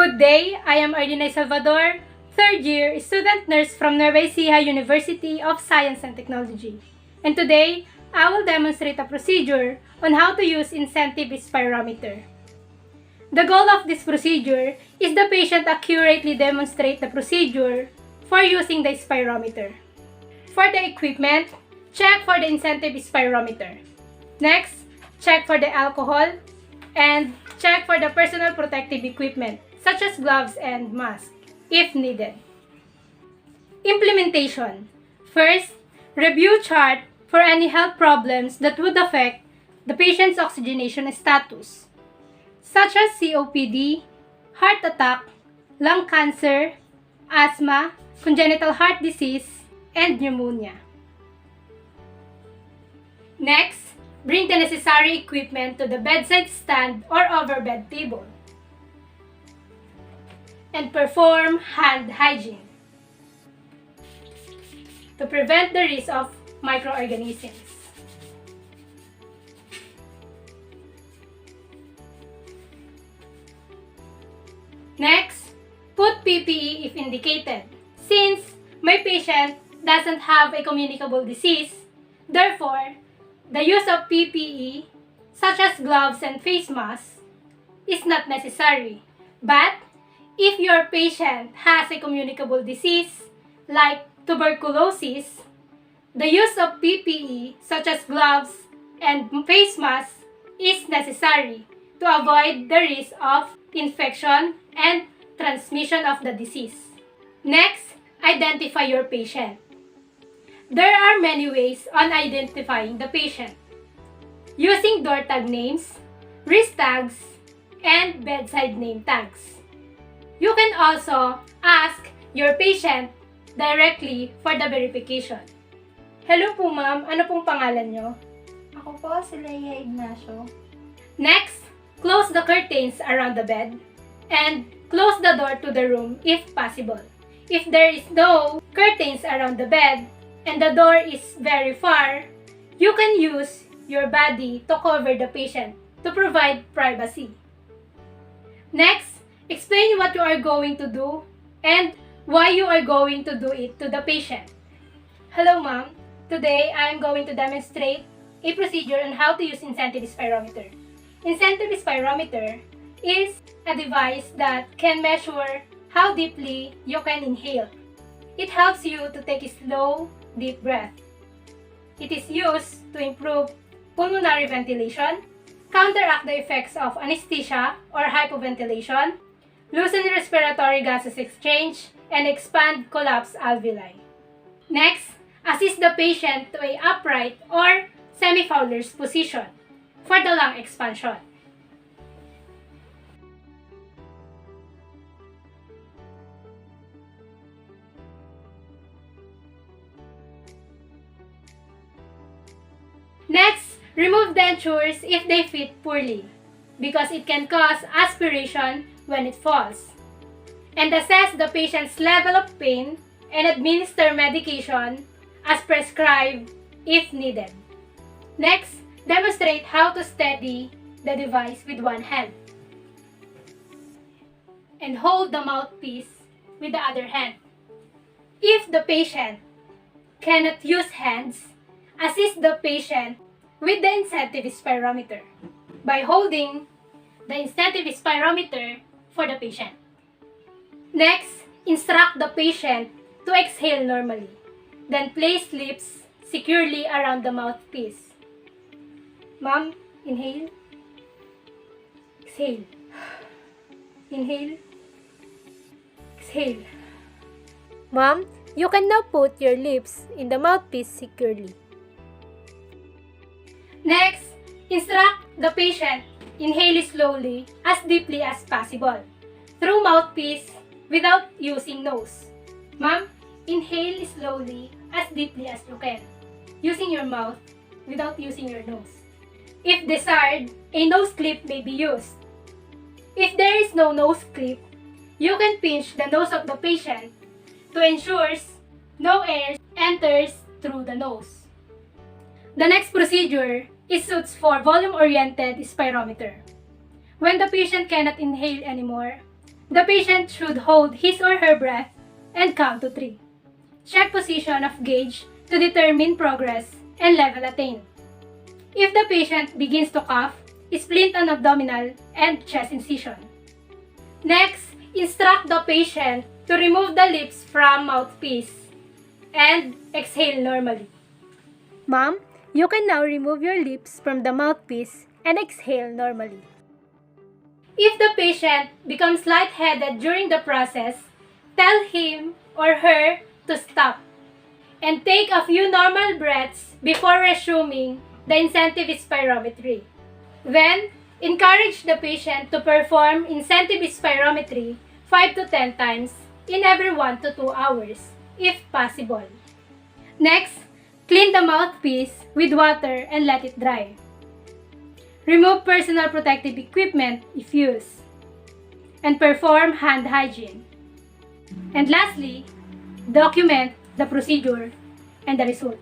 Good day, I am Ardina Salvador, third year student nurse from Nueva Ecija University of Science and Technology. And today, I will demonstrate a procedure on how to use incentive spirometer. The goal of this procedure is the patient accurately demonstrate the procedure for using the spirometer. For the equipment, check for the incentive spirometer. Next, check for the alcohol and check for the personal protective equipment such as gloves and mask if needed. Implementation. First, review chart for any health problems that would affect the patient's oxygenation status, such as COPD, heart attack, lung cancer, asthma, congenital heart disease, and pneumonia. Next, bring the necessary equipment to the bedside stand or overbed table and perform hand hygiene to prevent the risk of microorganisms. Next, put PPE if indicated. Since my patient doesn't have a communicable disease, therefore, the use of PPE, such as gloves and face masks, is not necessary. But, if your patient has a communicable disease, like tuberculosis, the use of PPE, such as gloves and face masks, is necessary to avoid the risk of infection and transmission of the disease. Next, identify your patient. There are many ways on identifying the patient. Using door tag names, wrist tags, and bedside name tags. You can also ask your patient directly for the verification. Hello po ma'am, ano pong pangalan nyo? Ako po, si Leia Ignacio. Next, close the curtains around the bed and close the door to the room if possible. If there is no curtains around the bed and the door is very far, you can use your body to cover the patient to provide privacy. Next, explain what you are going to do and why you are going to do it to the patient. Hello ma'am, today I am going to demonstrate a procedure on how to use incentive spirometer. Incentive spirometer is a device that can measure how deeply you can inhale. It helps you to take a slow, deep breath. It is used to improve pulmonary ventilation, counteract the effects of anesthesia or hypoventilation, loosen respiratory gases exchange, and expand collapsed alveoli. Next, assist the patient to a upright or semi-Fowler's position for the lung expansion. Next, remove dentures if they fit poorly, because it can cause aspiration when it falls. And assess the patient's level of pain and administer medication as prescribed if needed. Next, demonstrate how to steady the device with one hand and hold the mouthpiece with the other hand. If the patient cannot use hands, assist the patient with the incentive spirometer by holding the incentive spirometer for the patient. Next, instruct the patient to exhale normally. Then place lips securely around the mouthpiece. Ma'am, inhale. Exhale. Inhale. Exhale. Ma'am, you can now put your lips in the mouthpiece securely. Next, instruct the patient inhale slowly as deeply as possible through mouthpiece without using nose. Ma'am, inhale slowly as deeply as you can, using your mouth without using your nose. If desired, a nose clip may be used. If there is no nose clip, you can pinch the nose of the patient to ensure no air enters through the nose. The next procedure is suits for volume-oriented spirometer. When the patient cannot inhale anymore, The patient should hold his or her breath and count to 3. Check position of gauge to determine progress and level attained. If the patient begins to cough, splint an abdominal and chest incision. Next, instruct the patient to remove the lips from mouthpiece and exhale normally. Ma'am, you can now remove your lips from the mouthpiece and exhale normally. If the patient becomes lightheaded during the process, tell him or her to stop and take a few normal breaths before resuming the incentive spirometry. Then, encourage the patient to perform incentive spirometry 5 to 10 times in every 1 to 2 hours, if possible. Next, clean the mouthpiece with water and let it dry. Remove personal protective equipment if used, and perform hand hygiene. And lastly, document the procedure and the result.